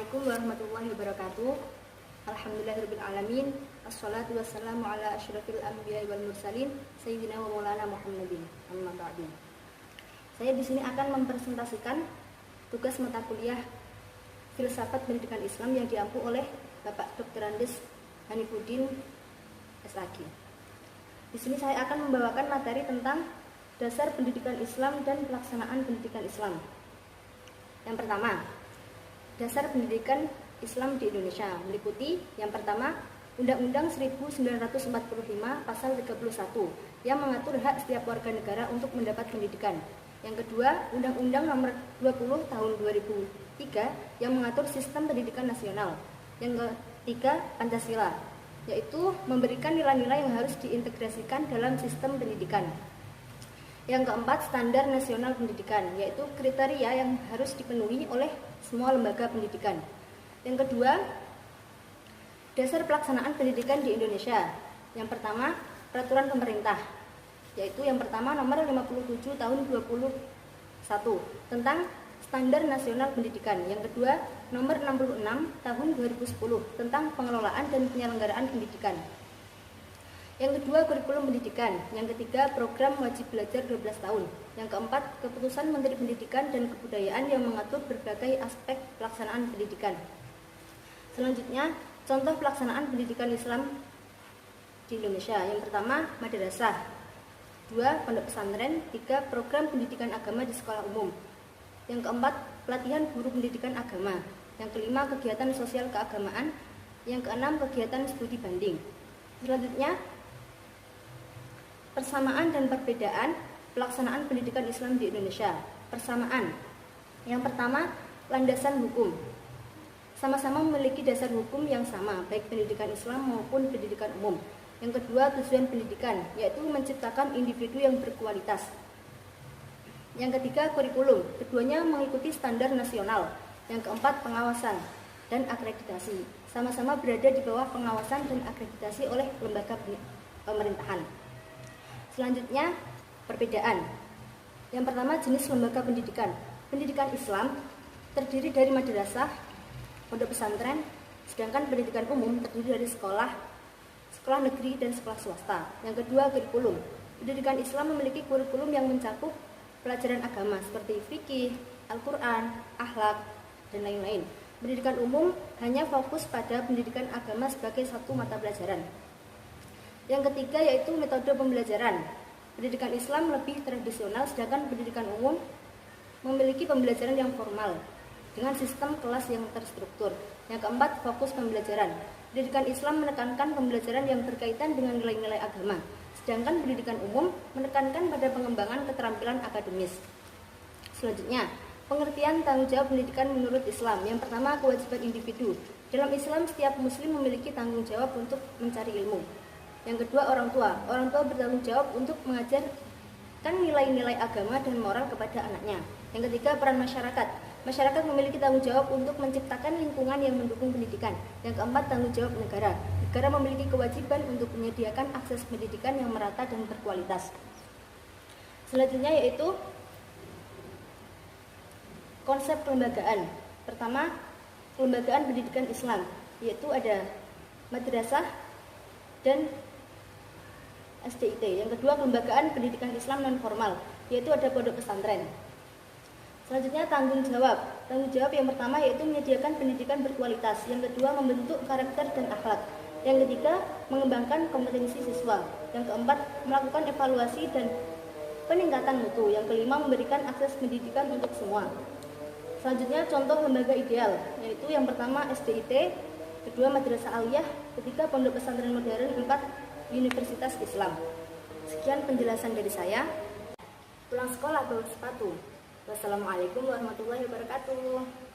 Assalamualaikum warahmatullahi wabarakatuh. Alhamdulillahirabbil alamin. Assalatu wassalamu ala asyrafil anbiya'i wal mursalin sayyidina wa maulana Muhammadin. Amma ba'du. Saya di sini akan mempresentasikan tugas mata kuliah Filsafat Pendidikan Islam yang diampu oleh Bapak Dr. Andes Hanifuddin SAG. Di sini saya akan membawakan materi tentang dasar pendidikan Islam dan pelaksanaan pendidikan Islam. Yang pertama, dasar pendidikan Islam di Indonesia meliputi yang pertama, Undang-Undang 1945 pasal 31 yang mengatur hak setiap warga negara untuk mendapat pendidikan. Yang kedua, Undang-Undang nomor 20 tahun 2003 yang mengatur sistem pendidikan nasional. Yang ketiga, Pancasila, yaitu memberikan nilai-nilai yang harus diintegrasikan dalam sistem pendidikan. Yang keempat, standar nasional pendidikan, yaitu kriteria yang harus dipenuhi oleh semua lembaga pendidikan. Yang kedua, dasar pelaksanaan pendidikan di Indonesia. Yang pertama, peraturan pemerintah, yaitu yang pertama nomor 57 tahun 2021 tentang standar nasional pendidikan. Yang kedua, nomor 66 tahun 2010 tentang pengelolaan dan penyelenggaraan pendidikan. Yang kedua, kurikulum pendidikan. Yang ketiga, program wajib belajar 12 tahun. Yang keempat, keputusan Menteri Pendidikan dan Kebudayaan yang mengatur berbagai aspek pelaksanaan pendidikan. Selanjutnya, contoh pelaksanaan pendidikan Islam di Indonesia. Yang pertama, madrasah. 2, pondok pesantren. 3, program pendidikan agama di sekolah umum. Yang keempat, pelatihan guru pendidikan agama. Yang kelima, kegiatan sosial keagamaan. Yang keenam, kegiatan studi banding. Selanjutnya, persamaan dan perbedaan pelaksanaan pendidikan Islam di Indonesia. Persamaan. Yang pertama, landasan hukum. Sama-sama memiliki dasar hukum yang sama, baik pendidikan Islam maupun pendidikan umum. Yang kedua, tujuan pendidikan, yaitu menciptakan individu yang berkualitas. Yang ketiga, kurikulum. Keduanya mengikuti standar nasional. Yang keempat, pengawasan dan akreditasi. Sama-sama berada di bawah pengawasan dan akreditasi oleh lembaga pemerintahan. Selanjutnya, perbedaan. Yang pertama, jenis lembaga pendidikan. Pendidikan Islam terdiri dari madrasah, pondok pesantren, sedangkan pendidikan umum terdiri dari sekolah negeri dan sekolah swasta. Yang kedua, kurikulum. Pendidikan Islam memiliki kurikulum yang mencakup pelajaran agama seperti fikih, Al-Quran, akhlak, dan lain-lain. Pendidikan umum hanya fokus pada pendidikan agama sebagai satu mata pelajaran. Yang ketiga, yaitu metode pembelajaran. Pendidikan Islam lebih tradisional, sedangkan pendidikan umum memiliki pembelajaran yang formal dengan sistem kelas yang terstruktur. Yang keempat, fokus pembelajaran. Pendidikan Islam menekankan pembelajaran yang berkaitan dengan nilai-nilai agama, sedangkan pendidikan umum menekankan pada pengembangan keterampilan akademis. Selanjutnya, pengertian tanggung jawab pendidikan menurut Islam. Yang pertama, kewajiban individu. Dalam Islam, setiap muslim memiliki tanggung jawab untuk mencari ilmu. Yang kedua, orang tua. Orang tua bertanggung jawab untuk mengajarkan nilai-nilai agama dan moral kepada anaknya. Yang ketiga, peran masyarakat. Masyarakat memiliki tanggung jawab untuk menciptakan lingkungan yang mendukung pendidikan. Yang keempat, tanggung jawab negara. Negara memiliki kewajiban untuk menyediakan akses pendidikan yang merata dan berkualitas. Selanjutnya yaitu konsep kelembagaan. Pertama, kelembagaan pendidikan Islam, yaitu ada madrasah dan SDIT. Yang kedua, kelembagaan pendidikan Islam non formal, yaitu ada pondok pesantren. Selanjutnya, tanggung jawab. Tanggung jawab yang pertama yaitu menyediakan pendidikan berkualitas. Yang kedua, membentuk karakter dan akhlak. Yang ketiga, mengembangkan kompetensi siswa. Yang keempat, melakukan evaluasi dan peningkatan mutu. Yang kelima, memberikan akses pendidikan untuk semua. Selanjutnya, contoh lembaga ideal, yaitu yang pertama SDIT, kedua madrasah aliyah, ketiga pondok pesantren modern, empat universitas Islam. Sekian penjelasan dari saya. Pulang sekolah bawa sepatu. Wassalamualaikum warahmatullahi wabarakatuh.